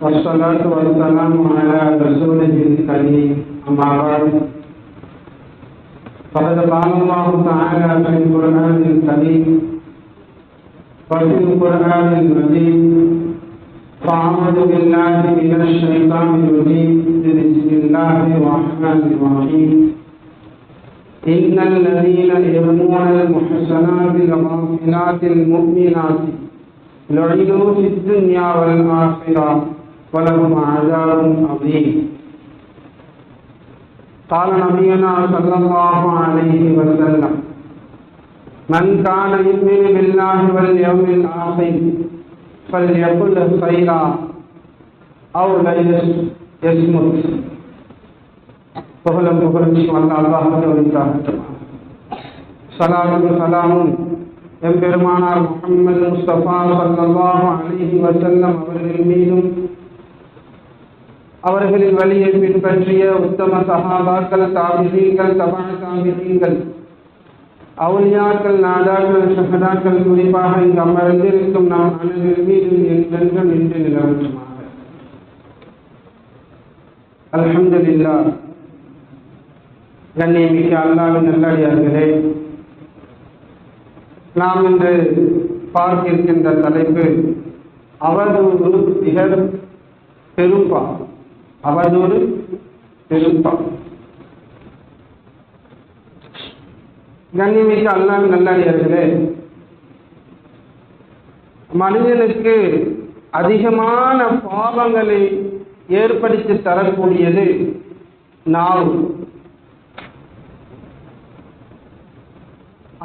والصلاة والسلام على رسوله الكريم أما بعد فقد قال الله تعالى في القرآن الكريم وفي القرآن المجيد فأعوذ بالله من الشيطان الرجيم بسم الله الرحمن الرحيم إن الذين يرمون المحصنات الغافلات المؤمنات لعنوا في الدنيا والآخرة ولهم عذاب عظيم. قال نبينا صلى الله عليه وسلم من كان يؤمن بالله واليوم الآخر فليقل خيرا أو ليصمت. புகழும் புகழ்ச்சியும் அல்லாஹ்வுக்கே உரித்தாகட்டும். ஸலாத்தும் ஸலாமும் எம்பெருமானார் முஹம்மது முஸ்தபா ஸல்லல்லாஹு அலைஹி வஸல்லம் அவர்கள் மீதும் அவர்களின் வழியை பின்பற்றிய உத்தம சஹாபாக்கள், தாபிஈன்கள், தபா தாபிஈன்கள், அவுலியாக்கள், நாதாக்கள், ஷஹதாக்கள், குறிப்பாக இங்கு அமர்ந்திருக்கும் நாம் அனைவரின் மீதும் என்றென்றும் நின்று நிலவட்டுமாக. அல்ஹம்துலில்லாஹ். கண்ணியமிக்க அல்லாஹ்வின் நல்லடியார்களே, நாம் இன்று பார்க்க இருக்கின்ற தலைப்பு அவதூறு திகழ் பெரும்பா. அவதூறு பெரும்பா. கண்ணியமிக்க அல்லாஹ்வின் நல்லடியார்களே, மனிதனுக்கு அதிகமான பாவங்களை ஏற்படுத்தி தரக்கூடியது நாவு.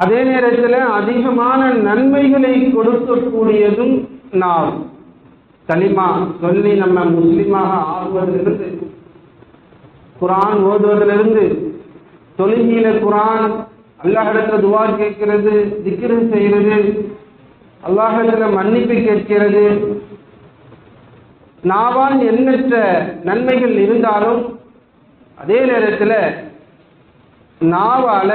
அதே நேரத்தில் அதிகமான நன்மைகளை கொடுக்கக்கூடியதும் நாவு. கலிமா சொல்லி நம்ம முஸ்லிமாக ஆகுவதிலிருந்து, குரான் ஓதுவதிலிருந்து, தொழுகையில குரான், அல்லாஹ்விடத்தில் துஆ கேட்கிறது, திக்ர் செய்கிறது, அல்லாஹ்விடத்தில் மன்னிப்பு கேட்கிறது, நாவால் எண்ணற்ற நன்மைகள் இருந்தாலும் அதே நேரத்தில் நாவால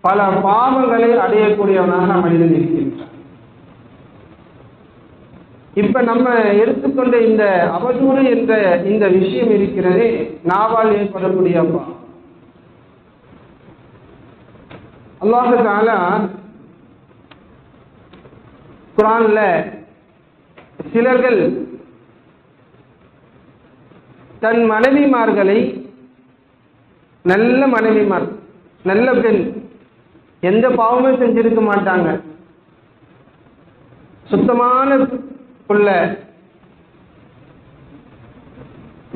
பல பாவங்களை அடையக்கூடியவனாக மனிதன் இருக்கின்றான். இப்ப நம்ம எடுத்துக்கொண்ட இந்த அவதூறு என்ற இந்த விஷயம் இருக்கிறதே, நாவால் ஏற்படக்கூடிய பாவம். அல்லாஹ் தஆலா குர்ஆன்ல சிலர்கள் தன் மனைவிமார்களை, நல்ல மனைவிமார், நல்ல பெண், எந்த பாவமும் செஞ்சிருக்க மாட்டாங்க, சுத்தமான புள்ள,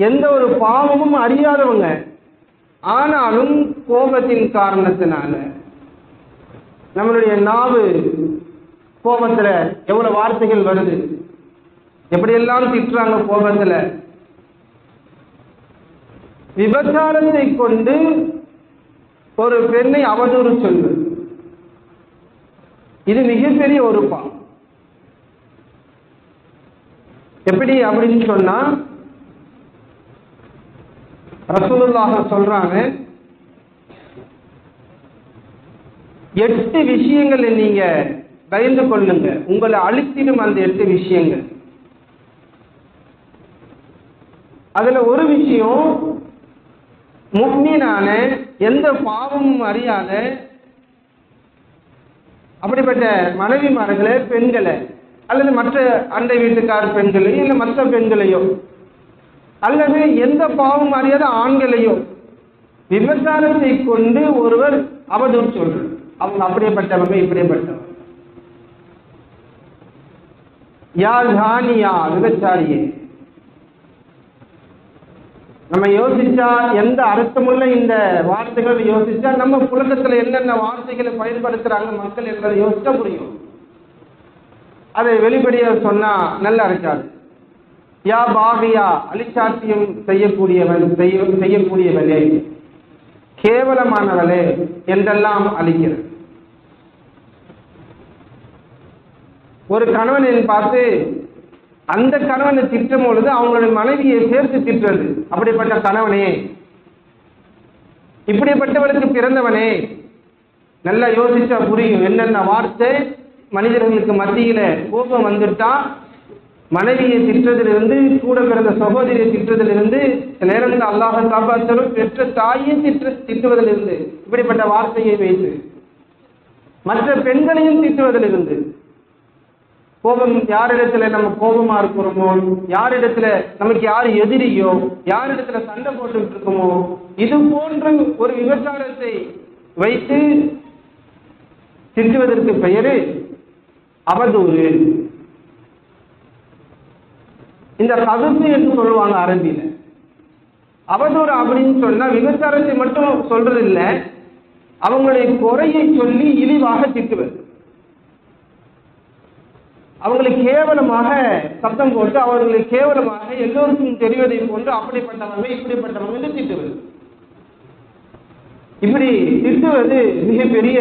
எந்த ஒரு பாவமும் அறியாதவங்க, ஆனாலும் கோபத்தின் காரணத்தினால நம்மளுடைய நாவு கோபத்துல எவ்வளவு வார்த்தைகள் வருது, எப்படியெல்லாம் திட்டுறாங்க கோபத்துல. விபச்சாரத்தை கொண்டு ஒரு பெண்ணை அவதூறு சொல்வது, இது மிகப்பெரிய ஒரு பாவம். எப்படி அப்படின்னு சொன்னா, ரசூலுல்லாஹ் சொல்றாங்க, 8 விஷயங்களை நீங்க பயந்து கொள்ளுங்க, உங்களை அழித்திடும் அந்த 8 விஷயங்கள். அதுல ஒரு விஷயம், முஃமினான, எந்த பாவமும் அறியாத அப்படிப்பட்ட மனைவிமார்களை, பெண்களை, அல்லது மற்ற அண்டை வீட்டுக்கார பெண்களையோ இல்லை மற்ற பெண்களையோ, அல்லது எந்த பாவம் அறியாத ஆண்களையோ விபச்சாரத்தை கொண்டு ஒருவர் அவதூறு சொல்றார். அவங்க அப்படியேப்பட்டவங்க, இப்படியேப்பட்டவங்க. யா ஜானியா, விபச்சாரியே. நம்ம யோசிச்சா, எந்த அர்த்தமுள்ள இந்த வார்த்தைகள் யோசிச்சா, நம்ம புழக்கத்துல என்னென்ன வார்த்தைகளை பயன்படுத்துறாங்க மக்கள் என்பதை யோசிச்சா புரியும். அதை வெளிப்படையா சொன்னா நல்லா இருக்காது. யா பாகியா, அலிச்சாத்தியம் செய்யக்கூடியவளே, கேவலமானவளே என்றெல்லாம் அழிக்கிறது. ஒரு கணவனை பார்த்து அந்த கணவனை திட்டும் பொழுது அவங்களுடைய மனைவியை சேர்த்து திட்டுறது, அப்படிப்பட்ட கணவனே, இப்படிப்பட்டவளுக்கு பிறந்தவனே. நல்லா யோசிச்சா புரியும் என்னென்ன வார்த்தை மனிதர்களுக்கு மத்தியில கோபம் வந்துட்டா மனைவியை திட்டத்திலிருந்து, கூட பிறந்த சகோதரியை திட்டத்திலிருந்து, சில நேரங்களில் அல்லாஹ் காப்பாற்றலும் பெற்ற தாயை திட்டுவதிலிருந்து, இப்படிப்பட்ட வார்த்தையை வைத்து மற்ற பெண்களையும் திட்டுவதிலிருந்து, கோபம் யாரிடத்துல நம்ம கோபமா இருக்கிறோமோ, யாரிடத்துல நமக்கு யார் எதிரியோ, யாரிடத்துல சண்டை போட்டுக்கிட்டு இருக்கோமோ, இது போன்ற ஒரு விபச்சாரத்தை வைத்து திட்டுவதற்கு பெயரு அவதூறு. இந்த கதுப்பு என்று சொல்லுவாங்க அரபியில. அவதூறு அப்படின்னு சொன்னா விபச்சாரத்தை மட்டும் சொல்றது இல்லை, அவங்களுடைய குறையை சொல்லி இழிவாக திட்டுவது, அவங்களை கேவலமாக சப்தம் போட்டு அவர்களை கேவலமாக எல்லோருக்கும் தெரிவதை போன்று அப்படிப்பட்டவங்க இப்படிப்பட்டவங்க திட்டுவது. இப்படி திட்டுவது மிகப்பெரிய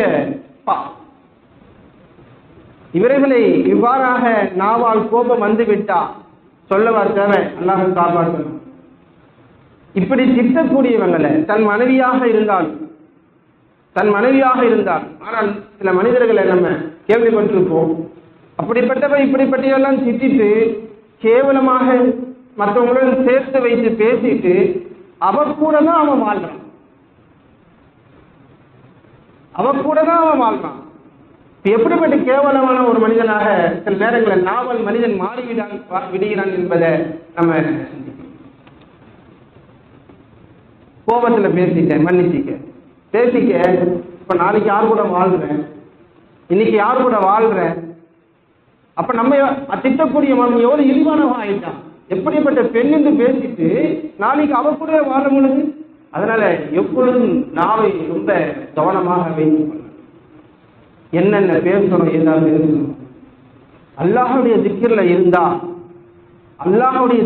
இவர்களை இவ்வாறாக நாவால் கோபம் வந்துவிட்டா சொல்லவா தேவை, அல்லாஹ் காப்பாற்றணும். இப்படி திட்டக்கூடியவங்களை தன் மனைவியாக இருந்தால் ஆனால் சில மனிதர்களை நம்ம கேள்விப்பட்டிருப்போம், அப்படிப்பட்டவை இப்படிப்பட்டவெல்லாம் திட்டிட்டு கேவலமாக மற்றவங்களுடன் சேர்த்து வைத்து பேசிட்டு அவ கூட தான் அவன் வாழ்றான். எப்படிப்பட்ட கேவலமான ஒரு மனிதனாக சில நேரங்களில் நாவல் மனிதன் விடுகிறான் என்பதை நம்ம கோபத்துல பேசிக்க இப்ப நாளைக்கு யார் கூட வாழ்றேன், இன்னைக்கு யார் கூட வாழ்றேன், அப்ப நம்ம திட்டக்கூடிய எவ்வளவு இழிவானவன் ஆயிட்டான். எப்படிப்பட்ட பெண் என்று பேசிட்டு நாளைக்கு அவ கூட வாழ முடியுது. அதனால எப்பொழுதும் நாவை ரொம்ப கவனமாக வைத்துக் கொள்ள, என்னென்ன பேசணும், ஏதாவது பேசணும். அல்லாஹுடைய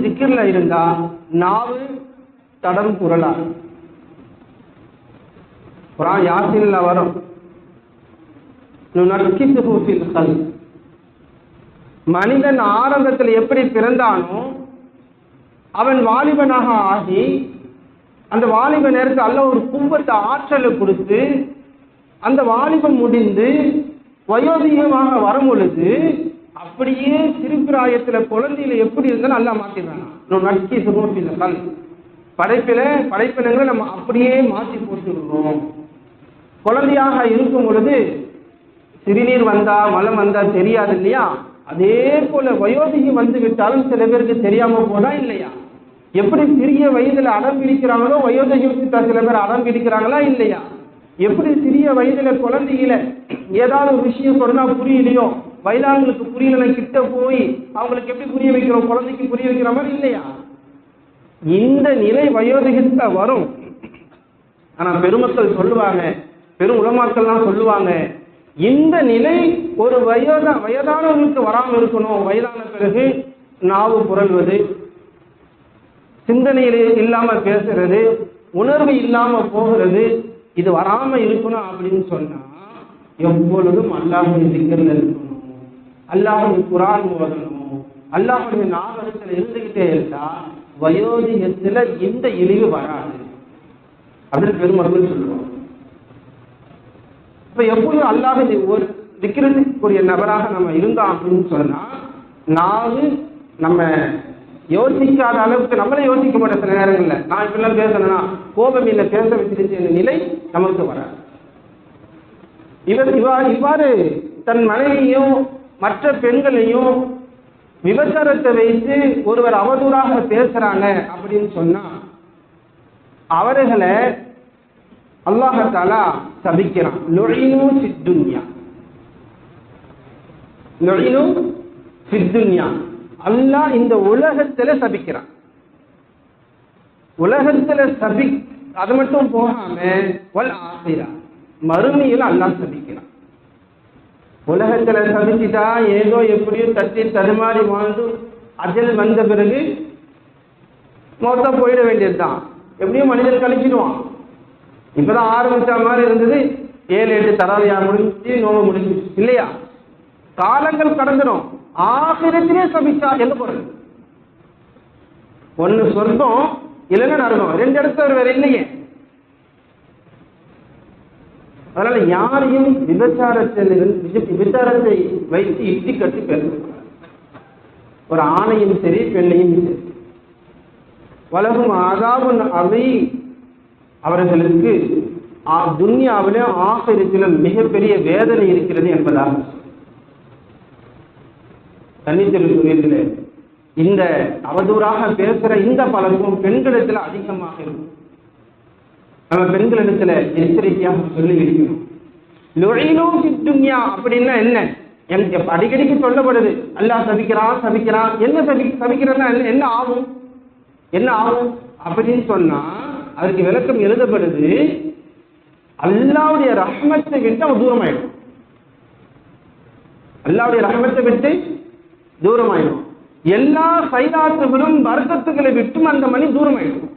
திக்கிர்ல இருந்தா நாவு தடம் குரலா. குர்ஆன் யாசீன்ல வரும், மனிதன் ஆரம்பத்தில் எப்படி பிறந்தானோ அவன் வாலிபனாக ஆகி அந்த வாலிப நேரத்தில் அல்லாஹ் ஒரு குவத்தை ஆற்றலை கொடுத்து அந்த வாலிபம் முடிந்து வயோதிகமாக வரும் பொழுது அப்படியே சிறுபிராயத்துல குழந்தையில எப்படி இருந்தாலும் அல்லாஹ் மாத்திடுறான். படைப்பினங்களை நம்ம அப்படியே மாற்றி போட்டுருக்கோம். குழந்தையாக இருக்கும் பொழுது சிறுநீர் வந்தா மலம் வந்தா தெரியாது இல்லையா, அதே போல வயோதிகம் வந்து விட்டாலும் சில பேருக்கு தெரியாம போதா இல்லையா. எப்படி சிறிய வயதுல அடம் பிடிக்கிறாங்களோ வயோதிகம் சில பேர் அடம் பிடிக்கிறாங்களா இல்லையா. எப்படி சிறிய வயதுல குழந்தைகள ஏதாவது ஒரு விஷயம் சொன்னா புரியலையோ, வயதானங்களுக்கு புரியல கிட்ட போய் அவங்களுக்கு எப்படி புரிய வைக்கிறோம், குழந்தைக்கு புரிய வைக்கிற மாதிரி இல்லையா. இந்த நிலை வயோதிகத்துல வரும். ஆனா பெருமக்கள் சொல்லுவாங்க, பெரும் உலமாக்கள்லாம் சொல்லுவாங்க, இந்த நிலை ஒரு வயதானவர்களுக்கு வராமல் இருக்கணும். வயதான பிறகு நாவு புரள்வது, சிந்தனையிலே இல்லாம பேசுறது, உணர்வு இல்லாம போகிறது, இது வராம இருக்கணும் அப்படின்னு சொன்னா எப்பொழுதும் அல்லாஹ்வுடைய திக்ர்ல இருக்கணும், அல்லாஹ்வுடைய குர்ஆன் ஓதணும், அல்லாஹ்வுடைய ஞாபகத்துல இருந்துகிட்டே இருந்தா வயோதிகத்துல இந்த இழிவு வராது அப்படின்னு பெருமக்கள் சொல்லுவாங்க. இப்ப எப்பொழுதும் அல்லாஹ் ஒரு திக்ருக்குரிய நபராக நம்ம இருந்தோம் அப்படின்னு சொன்னா நாவு நம்ம யோசிக்காத அளவுக்கு நம்மளே யோசிக்க மாட்டோம். சில நேரங்கள்ல நான் இப்பெல்லாம் பேசணும்னா கோபம் இல்லை பேச வச்சிருக்க நிலை நமக்கு வராது. இவ்வாறு தன் மனைவியும் மற்ற பெண்களையும் விபச்சாரத்தை வைத்து ஒருவர் அவதூறாக பேசுறாங்க அப்படின்னு சொன்னா அவர்களை அல்லாஹ் தஆலா சபிக்கிறான். லுஈனு ஃபித்துன்யா, அல்லாஹ் இந்த உலகத்துல சபிக்கிறான். உலகத்துல அது மட்டும் போகாம வல் ஆகிரா, மறுமையில் அல்லாஹ் சபிக்கிறான். உலகத்துல சபிச்சுட்டா ஏதோ எப்படியோ தட்டி தடுமாறி வாழ்ந்து அஜல் வந்த பிறகு மொத்தம் போயிட வேண்டியதுதான். எப்படியும் மனிதன் கழிச்சிடுவான். இப்பதான் ஆரம்பிச்ச மாதிரி இருந்தது, 7-8 தராவியா முடிஞ்சு நோவு முடிஞ்சு இல்லையா. காலங்கள் கடந்துடும், ஆகிரத்திலே சபிச்சா என்ன போறது? ஒன்னு சொர்க்கம் இல்லைன்னா நரகம், 2 இடத்துல வேற இல்லையே. அதனால யாரையும் விபச்சாரத்தை வைத்து இட்டி கட்டி பேசக்கூடாது. ஒரு ஆணையும் சரி பெண்ணையும் சரி. வலகும் அதாபுன் அதீம், அவர்களுக்கு துன்யாவிலே ஆகிரத்திலும் மிகப்பெரிய வேதனை இருக்கிறது என்பதாக. கண்ணியத்திற்குரியவர்களே, இந்த அவதூறாக பேசுற இந்த பழக்கம் பெண்களிடத்துல அதிகமாக இருக்கும். நம்ம பெண்களிடத்துல எச்சரிக்கையாக சொல்லி இருக்கணும். துன்யா அப்படின்னா என்ன? அடிக்கடிக்கு சொல்லப்படுது, அல்லாஹ் சபிக்கிறான் சபிக்கிறான். என்ன சபிக்கிறன்னா என்ன ஆகும், என்ன ஆகும் அப்படின்னு சொன்னா அதுக்கு விளக்கம் எழுதப்படுது, அல்லாஹ்வுடைய ரஹ்மத்தை விட்டு அவன் தூரமாயிடும். அல்லாஹ்வுடைய ரஹ்மத்தை விட்டு தூரமாயிடும். எல்லா சைராத்துகளும் வர்க்கத்துக்களை விட்டும் அந்த மணி தூரமாயிடும்.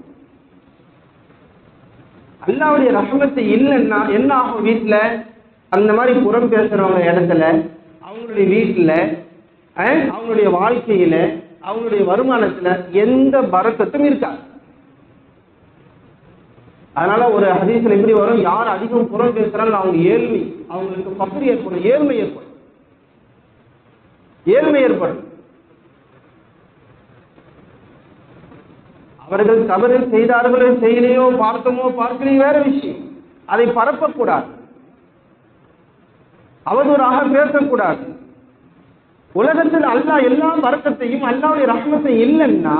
அல்லாஹ்வுடைய ரஹ்மத்தை இல்லைன்னா என்ன ஆகும்? வீட்டுல அந்த மாதிரி புறம் பேசுறவங்க இடத்துல, அவங்களுடைய வீட்டுல, அவங்களுடைய வாழ்க்கையில, அவங்களுடைய வருமானத்துல எந்த பரக்கத்தும் இருக்காது. அதனால ஒரு ஹதீஸ்ல எப்படி வரும், யார் அதிகம் புறம் பேசுறாங்க அவங்க ஏழ்மை, அவங்களுக்கு பக்ரி ஏற்படும், ஏழ்மை ஏற்படும், ஏழ்மை ஏற்படும். அவர்கள் தவறு செய்தார்களோ செய்யலையோ, பார்த்தமோ பார்க்கலையோ வேற விஷயம். அதை பரப்பக்கூடாது, அவதூறாக பேசக்கூடாது. உலகத்தில் அல்லாஹ் எல்லா பரக்கத்தையும் அல்லாஹ்வுடைய ரஹ்மத்தை இல்லைன்னா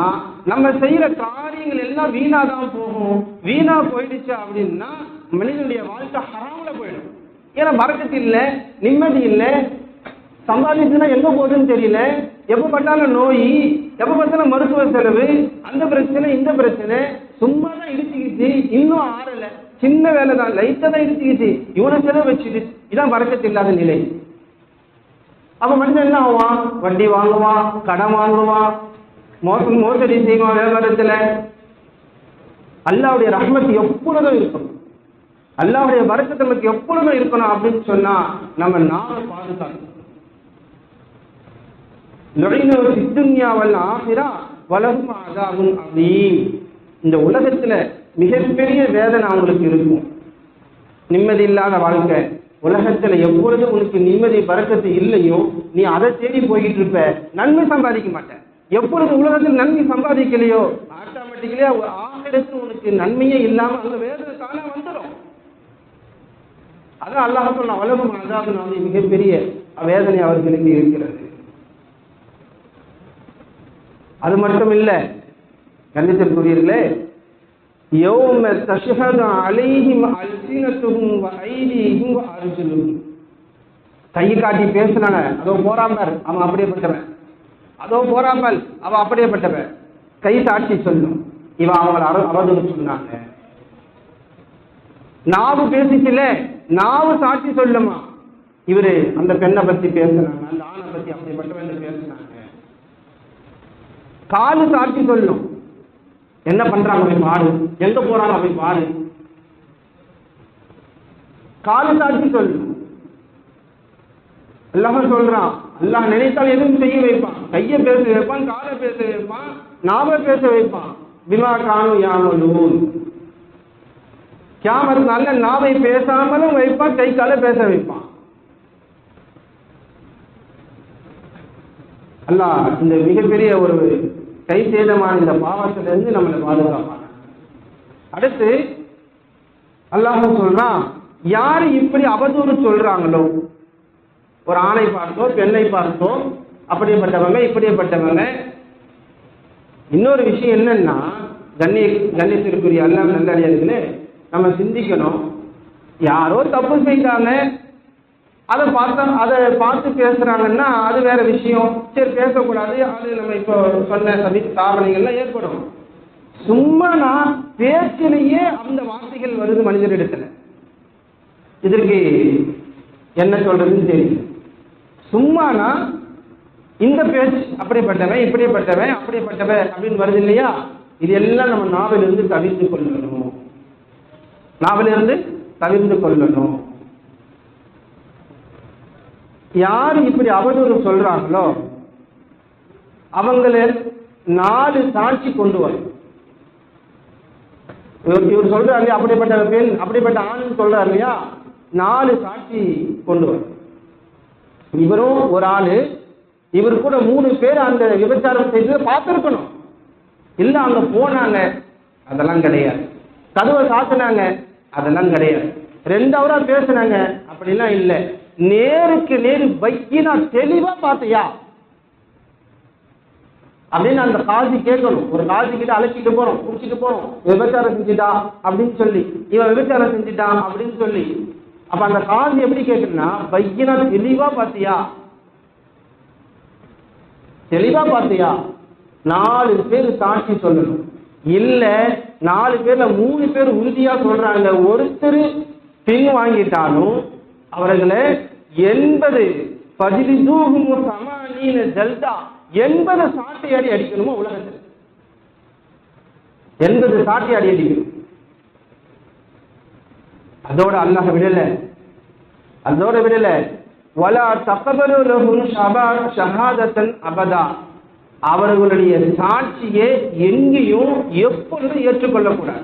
நம்ம செய்யற காரியங்கள் எல்லாம் வீணாதான் போகும். வீணா போயிடுச்சு அப்படின்னா மனிதனுடைய வாழ்க்கை ஹராம்ல போயிடும். ஏன்னா பரக்கத்து இல்லை, நிம்மதி இல்லை, சம்பாதிச்சுன்னா எங்க போகுதுன்னு தெரியல, எப்ப பார்த்தாலும் நோய், எப்ப பார்த்தாலும் மருத்துவ செலவு, அந்த பிரச்சனை இந்த பிரச்சனை, சும்மா தான் இடிச்சுக்கிச்சு, இன்னும் ஆறல, சின்ன வேலை தான், லைட்டா தான் இடிச்சுக்கிச்சு, இவ்வளவு செலவு வச்சுட்டு, இதான் பரக்கத்து இல்லாத நிலை. அப்ப மனிதன் என்ன ஆவான்? வட்டி வாங்குவான், கடன் வாங்குவான், மோசடி செய்வான் வியாபாரத்துல. அல்லாஹ்வுடைய ரஹ்மத் எப்பொழுதும் இருக்கணும், அல்லாஹ்வுடைய பரக்கத் நமக்கு எப்பொழுதும் இருக்கணும் அப்படின்னு சொன்னா நம்ம நாம பாதுகாக்கணும். இந்த உலகத்துல மிகப்பெரிய வேதனை அவங்களுக்கு இருக்கும், நிம்மதி இல்லாத வாழ்க்கை. உலகத்துல எப்பொழுது உனக்கு நிம்மதி பரக்கத்து இல்லையோ நீ அதை தேடி போய்கிட்டு இருப்ப, நன்மை சம்பாதிக்க மாட்டேன். எப்பொழுது உலகத்தில் நன்மை சம்பாதிக்கலையோ ஆட்டோமேட்டிக்கலி ஆகிரத்தில் உனக்கு நன்மையே இல்லாம அந்த வேதனை தானே வந்துடும். அதான் அல்லாஹ் சொன்ன உலகம் அதாவது மிகப்பெரிய வேதனை அவர்களுக்கு இருக்கிறது. அது மட்டும் இல்ல கண்டித்திற்குரியர்களே, யௌம தஷ்ஹது அலைஹிம் அல்சினத்துஹும் வ ஐதீஹிம் வ அர்ஜுலுஹும். கை காட்டி பேசுறாங்க, அதோ போறாமல் அவன் அப்படியேப்பட்டவன், அதோ போறாமல் அவன் அப்படியேப்பட்டவன். கை சாட்சி சொல்லும், இவன் அவங்களை அவதூறு சொன்னாங்க. நாவு பேசிச்சுல, நாவு சாட்சி சொல்லுமா, இவரு அந்த பெண்ணை பத்தி பேசுனாங்க, அந்த ஆணை பத்தி அப்படிப்பட்டவன் பேசுனாங்க. காலு சாட்சி சொல்லும், என்ன பண்றாங்க போய் பாரு, எங்க போறாங்க போய் பாரு. காலு சாட்சி சொல்லும். எல்லாமே சொல்றான், அல்லாஹ் நினைத்தால் எதுவும் செய்ய வைப்பான். கையை பேச வைப்பான், காலை பேச வைப்பான், நாம பேச வைப்பான். பிமா கானு யாமலூன். கியாமத் நாள்ல நாவை பேசாமலும் வைப்பான், கை காலை பேச வைப்பான். அல்லாஹ் இந்த மிகப்பெரிய ஒரு கை சேதமான இந்த பாவத்திலிருந்து நம்மளை பாதுகாப்பாங்க. அடுத்து அல்லாஹ் சொல்றான், யாரு இப்படி அவதூறு சொல்றாங்களோ, ஒரு ஆணை பார்த்தோ பெண்ணை பார்த்தோ அப்படிப்பட்டவங்க இப்படிப்பட்டவங்க. இன்னொரு விஷயம் என்னன்னா, கண்ணியத்திற்குரிய அல்லாஹ் நல்லடியார்களே, நம்ம சிந்திக்கணும். யாரோ தப்பு செய்தாங்க, அதை பார்த்து பேசுறாங்கன்னா அது வேற விஷயம். சரி, பேசக்கூடாது, அது நம்ம இப்போ சொன்ன ஸ்தாபனைகள்லாம் ஏற்படும். சும்மா நான் பேச்சிலேயே அந்த வார்த்தைகள் வருது மனிதரிடத்துல, இதற்கு என்ன சொல்றதுன்னு தெரியும். சும்மானா இந்த பேச்சு அப்படிப்பட்டவன் இப்படிப்பட்டவன் அப்படிப்பட்டவன் அப்படின்னு வருது இல்லையா, இது எல்லாம் நம்ம நாவிலிருந்து தவிர்த்து கொள்ளணும், நாவிலிருந்து தவிர்த்து கொள்ளணும். யார் இப்படி அவதூறு சொல்றாங்களோ அவங்கள 4 சாட்சி கொண்டு வரும். இவர் சொல்றாரு அப்படிப்பட்ட பெண் அப்படிப்பட்ட ஆண் சொல்றாரு இல்லையா, 4 சாட்சி கொண்டு வரும். இவரும் ஒரு ஆளு, இவர் கூட 3 பேர் அந்த விபச்சாரம் செய்து பார்த்துருக்கணும். இல்ல அங்க போனாங்க, அதெல்லாம் கிடையாது. கதவை சாத்தினாங்க, அதெல்லாம் கிடையாது. 2 ஹவரா பேசினாங்க, அப்படிலாம் இல்லை. நேருக்கு நேரு பைக்கினா தெளிவா பார்த்தியா அப்படின்னு அந்த காசி கேட்கணும். ஒரு காசி கிட்ட அழைச்சிட்டு போறோம், குடிச்சிட்டு போறோம், விபச்சாரம் செஞ்சுட்டா அப்படின்னு சொல்லி, இவன் விபச்சாரம் செஞ்சுட்டான் அப்படின்னு சொல்லி. அப்ப அந்த காசி எப்படி கேட்கணும்னா, பைக்கினா தெளிவா பார்த்தியா, தெளிவா பார்த்தியா. 4 பேர் சாட்சி சொல்லணும். இல்ல 4 பேர்ல 3 பேர் உறுதியா சொல்றாங்க, ஒருத்தர் பின் வாங்கிட்டாலும் அவர்களை 80 ஜல்தா 80 சாட்டை அடி அடிக்கணுமோ உலகத்தில். 80 சாட்டை அடி அடிக்கணும். அதோட அல்லாஹ் விடல வலா தக்பலு லஹும் ஷஹாதத்தன் அபதா. அவர்களுடைய சாட்சியை எங்கேயும் எப்பொழுதும் ஏற்றுக்கொள்ளக்கூடாது.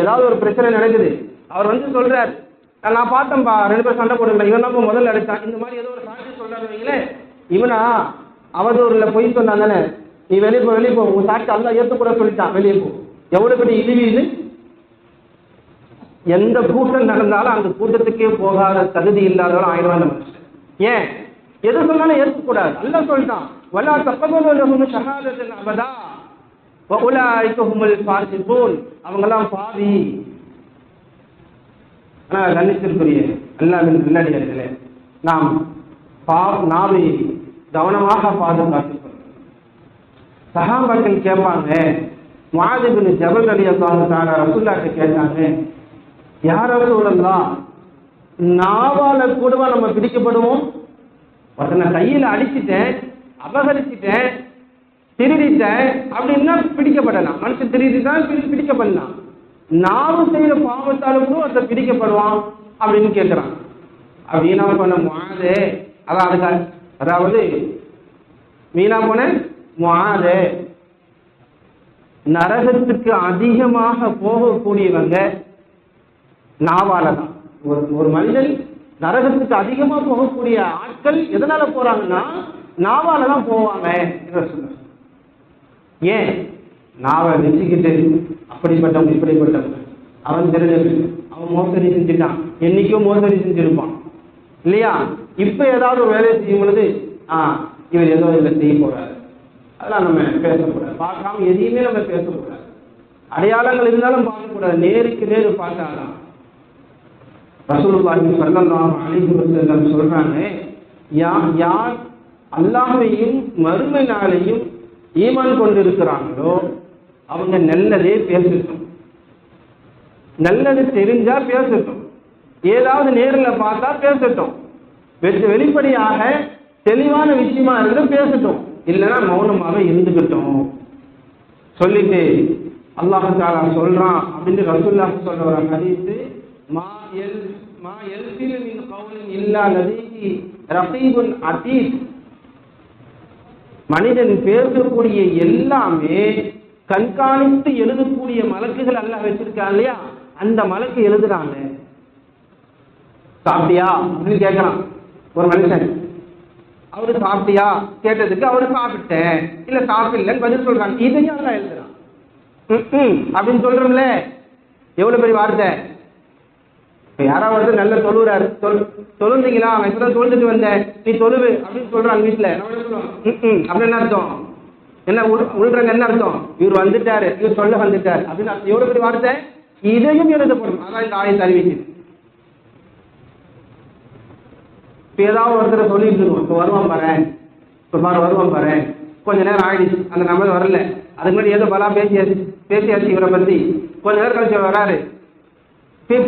ஏதாவது ஒரு பிரச்சனை நடக்குது, அவர் சொல்றார், நான் பார்த்தேன்பா 2 பேர் சண்டை போடுங்க, இவன் தான் முதல்ல அடித்தான், இந்த மாதிரி ஏதோ ஒரு சாட்சி சொல்றாரு வைங்களேன், இவனா அவதூறுல பொய் சொன்னான் தானே, நீ வெளியே போ, உன் சாட்சி அல்லா ஏற்றுக்கூட சொல்லிட்டான், வெளியே போ. எவ்வளவு பெரிய இழிவு இது. எந்த கூட்டம் நடந்தாலும் அந்த கூட்டத்துக்கே போகாத தகுதி இல்லாதவரும் ஆயிரம் மனுஷன். ஏன் எது சொன்னாலும் ஏற்கக்கூடாது. அல்லாஹ் சொல்லிட்டான், வலா தக்பலு லஹும் ஷஹாதத்தன் அபதா வஉலாயிக ஹுமுல் ஃபாஸிகூன். அவங்கெல்லாம் பாவி. ஆனால் கண்ணியத்திற்குரிய அல்லாஹ்வின் நல்லடியார்களே, நாம் நாவை கவனமாக பாதுகாத்துக் கொள்ளும். சஹாபாக்கள் கேட்பாங்க, முஆத் இப்னு ஜபல் ரலியல்லாஹு தஆலா ரசூலுல்லாஹ்ட்ட கேட்டாங்க, யார் ரசூலல்லாஹ், நாவால கூடவா நம்ம பிடிக்கப்படுவோம்? ஒருத்தனை கையில அடிச்சுட்டேன், அபகரிச்சுட்டேன், திருடிட்டேன் அப்படின்னா பிடிக்கப்படலாம். மனுஷன் திருடிதான் பிடிக்கப்படலாம். நாவு செய்யற பாவத்தாலும் கூட ஒருத்தர் பிடிக்கப்படுவான் அப்படின்னு கேட்கிறான். வீணா போன முஆதே, அதாவது வீணா போன முஆதே, நரகத்துக்கு அதிகமாக போகக்கூடியவங்க நாவால தான். ஒரு மனிதன் நரகத்துக்கு அதிகமா போகக்கூடிய ஆட்கள் எதனால போறாங்கன்னா நாவால தான் போவாங்க. ஏன்? நாவை வச்சுக்கிட்டு அப்படிப்பட்டவங்க இப்படிப்பட்டவங்க, அவன் திருடன், அவன் மோசடி செஞ்சுட்டான், என்னைக்கும் மோசடி செஞ்சிருப்பான் இல்லையா? இப்ப ஏதாவது ஒரு வேலையை செய்யும் பொழுது இவர் ஏதோ இதில் செய்ய போறாரு, அதெல்லாம் நம்ம பேசக்கூடாது. பார்க்காம எதையுமே நம்ம பேசக்கூடாது. அடையாளங்கள் இருந்தாலும் பார்க்கக்கூடாது, நேருக்கு நேரு பார்த்தாதான். ரசூலுல்லாஹி ஸல்லல்லாஹு அலைஹி வஸல்லம் சொல்றாங்க, யார் அல்லாஹ்வையும் மறுமை நாளையும் ஈமான் கொண்டு இருக்கிறாங்களோ அவங்க நல்லதே பேசட்டும், நல்லது தெரிஞ்சா பேசட்டும், ஏதாவது நேரில் பார்த்தா பேசட்டும், வெளிப்படையாக தெளிவான விஷயமா இருந்தா பேசட்டும், இல்லைன்னா மௌனமாக இருந்துகிட்டோம் சொல்லிட்டு அல்லாஹ் தஆலா சொல்றான் அப்படின்னு ரசூலுல்லாஹி சொல்ற ஒரு ஹதீஸ், மா யல்ஃபிலு மின் கௌலின் இல்லா லதீஹி ரகீபுன் அதீத். மனிதன் பேசக்கூடிய எல்லாமே கண்காணித்து எழுதக்கூடிய மலக்குகள் அல்லாஹ் வச்சிருக்கான் இல்லையா? அந்த மலக்கு எழுதுறாங்க. சாப்பிட்டியா அப்படின்னு கேட்கறான் ஒரு மனுஷன். அவரு சாப்பிட்டியா கேட்டதுக்கு அவரு சாப்பிட்டேன், இல்ல சாப்பிடலன்னு பதில் சொல்றாங்க. இதையும் அல்லாஹ் எழுதுறான். அப்படின்னு சொல்றோம்ல, எவ்வளவு பெரிய வார்த்தை. யாராவது நல்ல தொழுறாரு, தொழுந்தீங்களா, அவன் இப்பதான் தொழுந்துட்டு வந்தேன், நீ தொழுவு அப்படின்னு சொல்றாங்க வீட்டுல. அப்படின்னு என்ன அர்த்தம்? என்ன உள்றங்க என்ன அர்த்தம்? இவர் வந்துட்டாரு, இவர் சொல்ல வந்துட்டார் அப்படின்னு அர்த்தம். எவ்வளவு பெரிய வார்த்தை. இதையும் எழுதப்படும். அதான் இந்த ஆயத்தை அறிவிக்குது. இப்ப ஏதாவது ஒருத்தரை சொல்லிட்டு இருக்கோம், இப்ப வருவான் பாரு, இப்ப பாரு வருவான் பாரு, கொஞ்ச நேரம் ஆயிடுச்சு, அந்த நம்பர் வரல, அதுக்கு முன்னாடி ஏதோ பலா பேசியாச்சு இவரை பத்தி. கொஞ்ச நேரம் கழிச்சு வராரு,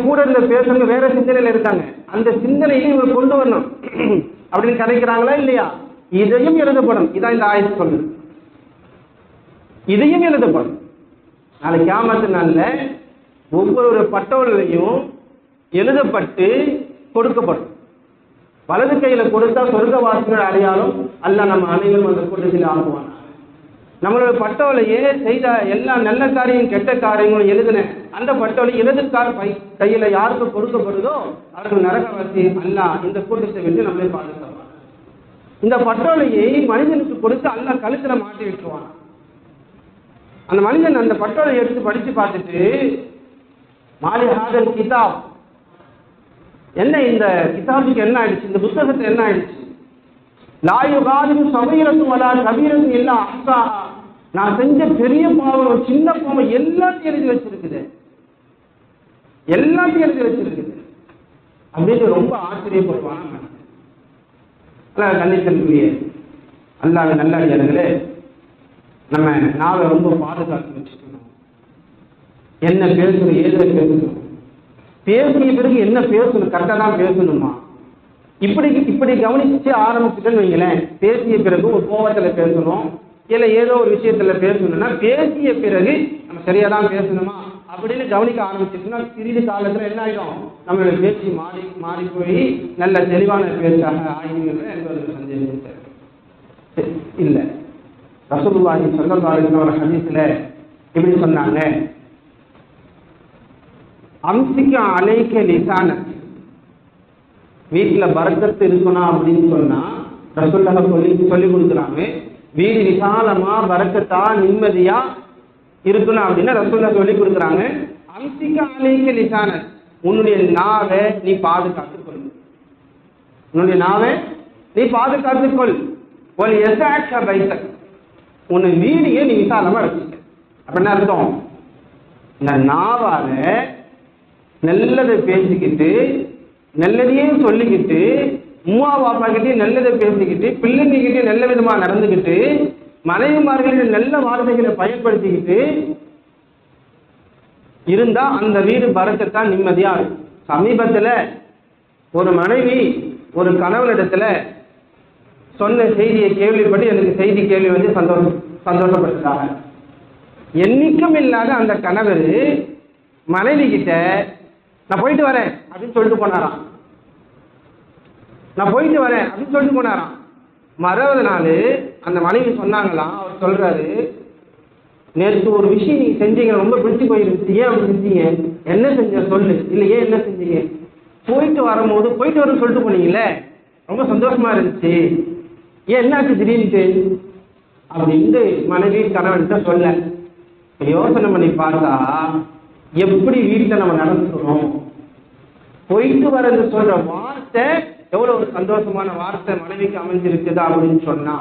கூட இருந்த பேசுறவங்க வேற சிந்தனையில இருக்காங்க, அந்த சிந்தனையை இவர் கொண்டு வரணும் அப்படின்னு கதைக்கிறாங்களா இல்லையா? இதையும் எழுதப்படும். இதான் இந்த ஆயத்து சொல்லுது, இதையும் எழுதப்படும். நாளைக்கு கியாமத்து நாள்ல ஒவ்வொரு பட்டோலையும் எழுதப்பட்டு கொடுக்கப்படும். வலது கையில கொடுத்தா சொர்க்கவாசிகள் அடையாளம் அல்லாஹ் நம்ம அனைவரும் அந்த கூட்டத்தில் ஆகுவான். நம்மளோட பட்டோலையே செய்த எல்லா நல்ல காரியம் கெட்ட காரியங்களும் எழுதின அந்த பட்டோலை இடதுக்கார் கையில யாருக்கு கொடுக்கப்படுதோ அவர்கள் நரகவாசி அல்லாஹ் இந்த கூட்டத்தை விட்டு நம்மளே பாதுகாப்பாங்க. இந்த பட்டோலையை மனிதனுக்கு கொடுத்து அல்லாஹ் கழுத்துல மாட்டி விட்டுருவான். அந்த மனிதன் அந்த பட்டோலை எடுத்து படிச்சு பார்த்துட்டு, மாலி ஹாதல் கிதாப், என்ன இந்த கிதாபுக்கு என்ன ஆயிடுச்சு, இந்த புத்தகத்தை என்ன ஆயிடுச்சு, லா யுகாதிரு சகீரத்தும் வலா கபீரத்தும் இல்லா அஹ்சாஹா, நான் செஞ்ச பெரிய பாவம் சின்ன பாவம் எல்லாத்தையும் எழுதி வச்சிருக்குது, எல்லாத்தையும் எழுதி வச்சிருக்குது அப்படின்னு ரொம்ப ஆச்சரியப்படுவாங்க. கண்ணியத்திற்குரிய அல்லாஹ் நல்லடியார்களே, நம்ம நாவை ரொம்ப பாதுகாத்து வச்சுக்கணும். என்ன பேசணும், ஏதோ பேசணும், பேசிய பிறகு என்ன பேசணும், கரெக்டாக தான் பேசணுமா. இப்படி கவனிச்சு ஆரம்பிச்சுட்டேன்னு வைங்களேன், பேசிய பிறகு ஒரு கோபத்தில் பேசணும், இல்லை ஏதோ ஒரு விஷயத்துல பேசணும்னா பேசிய பிறகு நம்ம சரியா தான் பேசணுமா அப்படின்னு கவனிக்க ஆரம்பிச்சிட்டுன்னா சிறிது காலத்துல என்ன ஆகிடும், நம்மளுடைய பேச்சு மாறி போய் நல்ல தெளிவான பேச்சாக ஆகிடுங்கிற எந்த ஒரு சந்தேகம் இல்லை. ரசூலுல்லாஹி ஸல்லல்லாஹு அலைஹி வஸல்லம் ஹதீஸ்ல இப்படி சொன்னாங்க, அம்சிக்க அலைக்க லிசானக், வீட்டுல பரக்கத்து இருக்கணும் அப்படின்னு சொன்னா ரசூலுல்லாஹ் சொல்லி கொடுக்குறாங்க. வீடு விசாலமா பரக்கத்தா நிம்மதியா இருக்கணும் அப்படின்னா ரசூலுல்லாஹ் சொல்லி கொடுக்குறாங்க. அம்சிக்க அலைக்க லிசானக், உன்னுடைய நாவை நீ பாதுகாத்துக்கொள், உன்னுடைய நாவை நீ பாதுகாத்துக்கொள். ஒரு எசாட்ச பைசக், உன்னை வீடியை நீ விசாலமா வச்சுக்க. அப்படின்னா அர்த்தம், இந்த நாவால நல்லதை பேசிக்கிட்டு நல்லதையே சொல்லிக்கிட்டு உம்மா பாப்பா கிட்டே நல்லதை பேசிக்கிட்டு பிள்ளைங்கிட்டே நல்ல விதமா நடந்துக்கிட்டு மனைவிமார்களின் நல்ல வார்த்தைகளை பயன்படுத்திக்கிட்டு இருந்தா அந்த வீடு பரக்கத்தான் நிம்மதியா இருக்கும். சமீபத்துல ஒரு மனைவி ஒரு கணவனிடத்துல சொன்ன செய்தியை கேள்விப்பட்டு எனக்கு செய்தி கேள்வி வந்து சந்தோஷப்பட்டாங்க. எண்ணிக்கும் இல்லாத அந்த கணவர் மனைவி கிட்ட நான் போயிட்டு வரேன் அப்படின்னு சொல்லிட்டு போனாராம். நான் போயிட்டு வரேன் அப்படின்னு சொல்லிட்டு போனாராம். மறாவது நாள் அந்த மனைவி சொன்னாங்களாம், அவர் சொல்றாரு, நேற்று ஒரு விஷயம் நீங்க செஞ்சீங்க, ரொம்ப பிடிச்சி போயிருந்துச்சு, ஏன் அப்படி செஞ்சீங்க, என்ன செஞ்ச சொல்லு, இல்லை ஏன் என்ன செஞ்சீங்க, போயிட்டு வரும் சொல்லிட்டு போனீங்களே ரொம்ப சந்தோஷமா இருந்துச்சு, ஏன் என்னாச்சு திடீர்னு அப்படின்ட்டு மனைவி கணவன்கிட்ட சொல்ல. யோசனை பண்ணி பார்த்தா எப்படி வீட்டில் நம்ம நடந்துக்கிறோம், போயிட்டு வரது சொல்ற வார்த்தை எவ்வளவு ஒரு சந்தோஷமான வார்த்தை மனைவிக்கு அமைஞ்சிருக்குதா அப்படின்னு சொன்னா,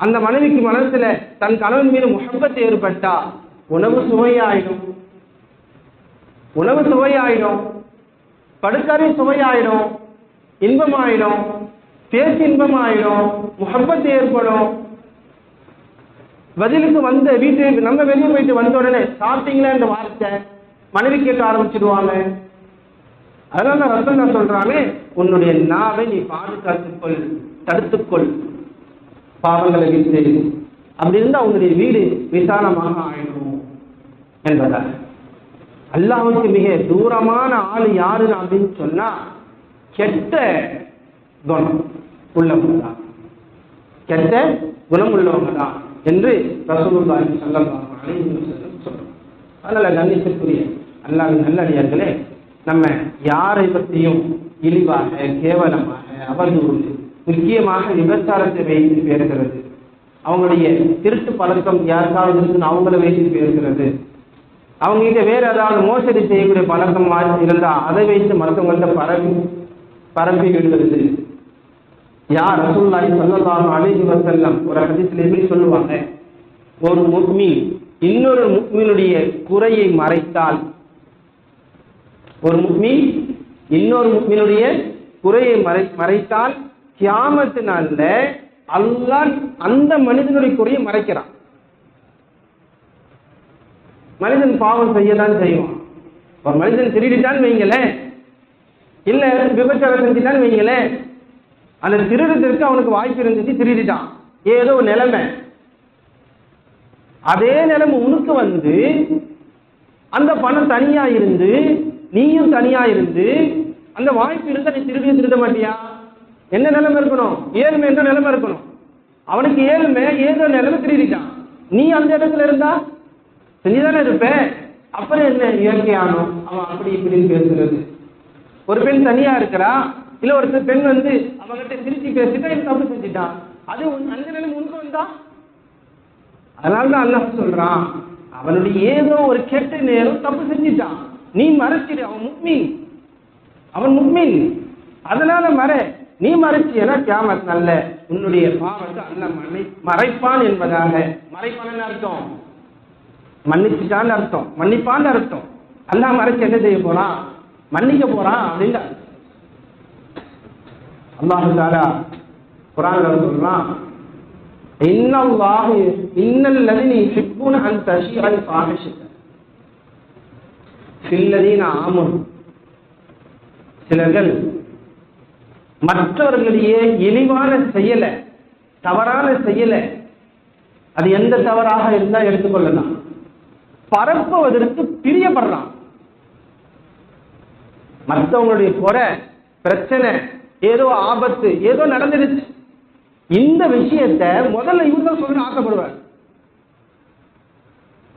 அந்த மனைவிக்கு மனசுல தன் கணவன் மீது முஹப்பத் ஏற்பட்டா உணவு சுவையாயிடும், படுக்கறை சுவையாயிடும், இன்பமாயிடும், பேச்சு இன்பமாயிடும், முஹப்பத் ஏற்படும். பதிலுக்கு வந்த வீட்டுக்கு நம்ம வெளியே போயிட்டு வந்த உடனே சாப்பிட்டீங்களா என்ற வார்த்தை மனைவி கேட்க ஆரம்பிச்சிடுவாங்க. அதனால ரசூலுல்லாஹ் சொல்றாங்க, உன்னுடைய நாவை நீ பாதுகாத்துக்கொள், தடுத்துக்கொள், பாவங்களை விட்டு, அப்படி இருந்தா உன்னுடைய வீடு விசாலமாக ஆயிடும் என்பதால். அல்லாஹ்வுக்கு மிக தூரமான ஆள் யாரு அப்படின்னு சொன்னா கெட்ட குணம் உள்ளவங்க தான், கெட்ட குணம் உள்ளவங்க தான் என்று ரசூலுல்லாஹி ஸல்லல்லாஹு அலைஹி வஸல்லம் சொல்றாங்க. அதனால கண்ணியத்திற்குரிய அல்லாஹ்வின் நல்லடியார்களே, நம்ம யாரை பற்றியும் இழிவாக கேவலமாக அவதூறு, முக்கியமாக விபச்சாரத்தை வைத்து பேசுகிறது, அவங்களுடைய திருட்டு பழக்கம் யாருக்காவது இருக்குன்னு அவங்கள வைத்து பேசுகிறது, அவங்க கிட்ட வேற ஏதாவது மோசடி செய்யக்கூடிய பழக்கம் இருந்தா அதை வைத்து மற்றவங்கள்ட்ட பரப்பி விடுகிறது. யார் ரசூலுல்லாஹி ஸல்லல்லாஹு அலைஹி வஸல்லம் ஒரு ஹதீஸ்ல எப்படி சொல்லுவாங்க, ஒரு முஃமின் இன்னொரு முஃமினுடைய குறையை மறைத்தால், ஒரு முஃமின் இன்னொரு முஃமினுடைய குறையை மறைத்தால் கியாமத்து நாள்ல அல்லாஹ் அந்த மனிதனுடைய குறையை மறைக்கிறான். மனிதன் பாவம் செய்யதான் செய்வான். ஒரு மனிதன் திருடிட்டான்னு வைங்களேன், இல்ல விபச்சாரம் செஞ்சுட்டான்னு வைங்களேன், அந்த திருடுறதுக்கு அவனுக்கு வாய்ப்பு இருந்துச்சு, திருடிட்டான், ஏதோ நிலைமை, அதே நிலைமை உனக்கு வந்து அந்த பணம் தனியா இருந்து நீயும் தனியா இருந்து அந்த வாய்ப்பு இருந்தா நீ திருட மாட்டியா? என்ன நிலைமை இருக்கணும்? ஏழ்மை என்ற நிலைமை இருக்கணும். அவனுக்கு ஏழ்மை ஏதோ நிலைமை திருடிட்டான், நீ அந்த இடத்துல இருந்தா செஞ்சுதானே இருப்ப. அப்புறம் என்ன இயற்கையானோ அவன் அப்படி இப்படின்னு பேசுறது. ஒரு பெண் தனியா இருக்கிறா, இல்ல ஒரு பெண் வந்து அவங்ககிட்ட சிரிச்சு பேசிட்டா இது தப்பு செஞ்சுட்டான், அது அந்த நிலை உனக்கு வந்தா? அதனாலதான் அல்லாஹ் சொல்றான், அவனுடைய ஏதோ ஒரு கெட்ட நேரம் தப்பு செஞ்சுட்டான், நீ மறைச்சிடு. அவன் முக்மீன், அதனால நீ மறைச்சியனா கியாமத் நல்ல உன்னுடைய பாவத்தை அல்லாஹ் மறைப்பான் என்பதாக. மறைப்பான் அர்த்தம் மன்னிச்சுட்டான்னு அர்த்தம், மன்னிப்பான்னு அர்த்தம். அல்லாஹ் மறைச்சு என்ன செய்ய போறான்? மன்னிக்க போறான் அப்படின்னு அல்லாஹ் தஆலா குர்ஆன்ல சொல்றான், இன்னல்லதீன யுஹிப்பூன அன் தஷீஅல் ஃபாஹிஷத ஃபில்லதீன ஆமனு. சிலர்கள் மற்றவர்களிடையே இழிவான செயல, தவறான செயல, அது எந்த தவறாக இருந்தா எடுத்துக்கொள்ளலாம், பரப்புவதற்கு பிரியப்படுறான். மற்றவங்களுடைய குறை, பிரச்சனை, ஏதோ ஆபத்து, ஏதோ நடந்துருச்சு, இந்த விஷயத்தை முதல்ல இவர்தான் சொல்லணும் ஆசைப்படுவார்,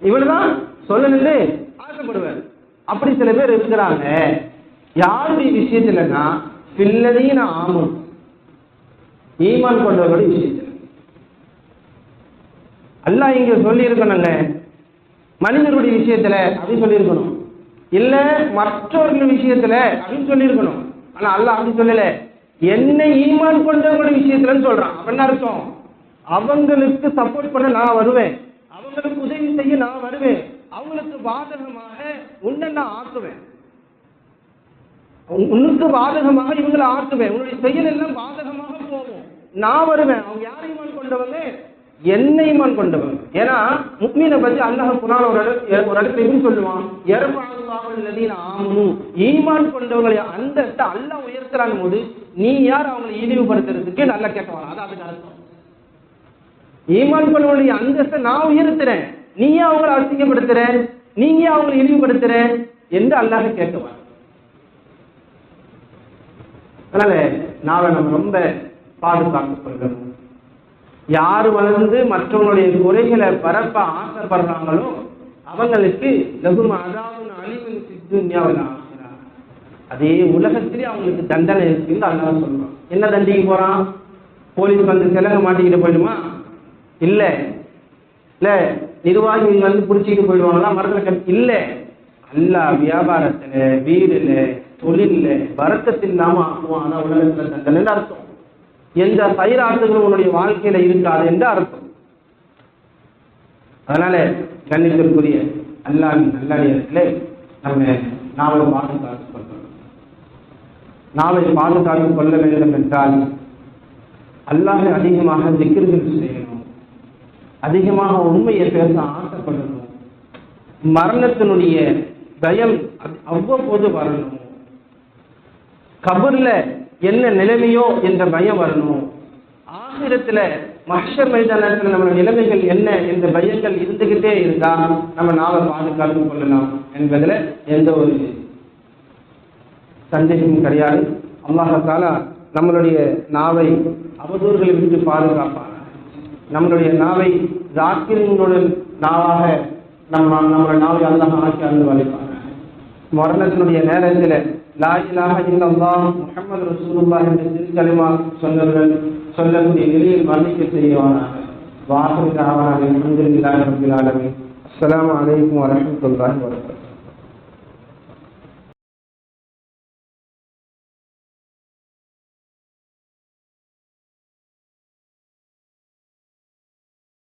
இவர்தான் சொல்லணும்னு ஆசைப்படுவார். அப்படி சில பேர் இருக்கிறாங்க. யாருடைய விஷயத்துலன்னா பில்லதீன ஆமன், ஈமான் கொண்டவர்களுடைய விஷயத்தில். அல்லாஹ் இங்க சொல்லி இருக்கணுங்க மனிதர்களுடைய விஷயத்துல அப்படின்னு சொல்லி இருக்கணும், இல்ல மற்றவர்கள் விஷயத்துல அப்படின்னு சொல்லி இருக்கணும். ஆனா அல்லாஹ் அப்படி சொல்லல, என்ன ஈமான் கொண்டவங்களுடைய விஷயத்துலன்னு சொல்றான். அப்படின்னு அர்த்தம், அவங்களுக்கு சப்போர்ட் பண்ண நான் வருவேன், அவங்களுக்கு உதவி செய்ய நான் வருவேன், அவங்களுக்கு பாதகமாக உன்னை நான் ஆக்குவேன், உனக்கு பாதகமாக இவங்களை ஆக்குவேன், உன்னுடைய செயல் எல்லாம் பாதகமாக போகும், நான் வருவேன். அவங்க யார் ஈமான் கொண்டவங்க? என்ன ஈமான் கொண்டவங்க. ஏன்னா முக்மீனை பத்தி அல்லாஹ் குர்ஆன்ல ஒரு இடத்துல எப்படி சொல்லுவான், யர்ஃபஅல்லாஹுல்லதீன ஆமனு, ஈமான் கொண்டவங்களை அந்தஸ்தை அல்லாஹ் உயர்த்துறான் போது நீ யார் அவங்களை இழிவுபடுத்துறதுக்கு? நல்லா கேட்கலாம். அது அதுக்கு அர்த்தம், ஈமான் கொண்டவங்களுடைய அந்தஸ்தை நான் உயர்த்துறேன், நீயே அவங்களை அசிங்கப்படுத்துற, நீங்க அவங்களை இழிவுபடுத்துற என்று அல்லாஹ் கேட்கவான். அதனால நாளை நம்ம ரொம்ப பாதுகாத்துக் கொள்ளணும். யாரு வந்து மற்றவங்களுடைய குறைகளை பரப்ப ஆசைப்படுறாங்களோ அவங்களுக்கு லகும் அதாவுன் அலீமுன் ஃபித் துன்யா வல் ஆখিরা, அதே உலகத்திலே அவங்களுக்கு தண்டனை இருக்குன்னு அல்லாஹ் சொல்றான். என்ன தண்டிக்க போறான்? போலீஸ் வந்து செலக மாட்டிக்கிட்டு போயிடுமா? இல்ல இல்ல நிர்வாகிகள் வந்து பிடிச்சிட்டு போயிடுவாங்களா மரத்துல? இல்ல, அல்லாஹ் வியாபாரத்துல, வீடுல, தொழில பரக்கத்து இல்லாம ஆக்குவான். அதான் உலகத்துல தண்டனை அர்த்தம். எந்த சைராத்துகளும் உன்னுடைய வாழ்க்கையில இருக்காது என்று அர்த்தம். அதனால கண்ணியத்திற்குரிய அல்லாஹ்வின் நல்லடியார்களே, நம்ம நாவை பாதுகாத்துக் கொள்ளணும். நாவை பாதுகாத்துக் கொள்ள வேண்டும் என்றால் அல்லாஹ்வை அதிகமாக திக்ர்கள் செய்யணும், அதிகமாக உண்மையை பேச ஆசைப்படணும், மரணத்தினுடைய பயம் அவ்வப்போது வரணும், கபர்ல என்ன நிலைமையோ என்ற பயம் வரணும், ஆகிரத்துல மஹ்ஷர் மைதானத்தில் நம்ம நிலைமைகள் என்ன என்ற பயங்கள் இருந்துகிட்டே இருந்தா நம்ம நாவை பாதுகாத்துக் கொள்ளலாம் என்பதுல எந்த ஒரு சந்தேகமும் கிடையாது. அல்லாஹ் தஆலா நம்மளுடைய நாவை அவதூறுகளை விட்டு பாதுகாப்பாங்க, நம்மளுடைய நாவை ஜாக்கிரங்களுடன் நாவாக நம்மளோட நாவை அல்லாஹ் ஆக்கி அருந்து வளைப்பாங்க. மரணத்தினுடைய நேரத்தில் லா இலாஹ இல்லல்லாஹ் முஹம்மது ரசூலுல்லாஹ் என்ற திருக்கலிமா சொல்லக்கூடிய நிலையில் மரணிக்க செய்வானாக. வாஹிரு தஅவானா அல்ஹம்துலில்லாஹி ரப்பில் ஆலமீன். அஸ்ஸலாமு அலைக்கும் வரஹ்மத்துல்லாஹி வபரகாத்துஹு.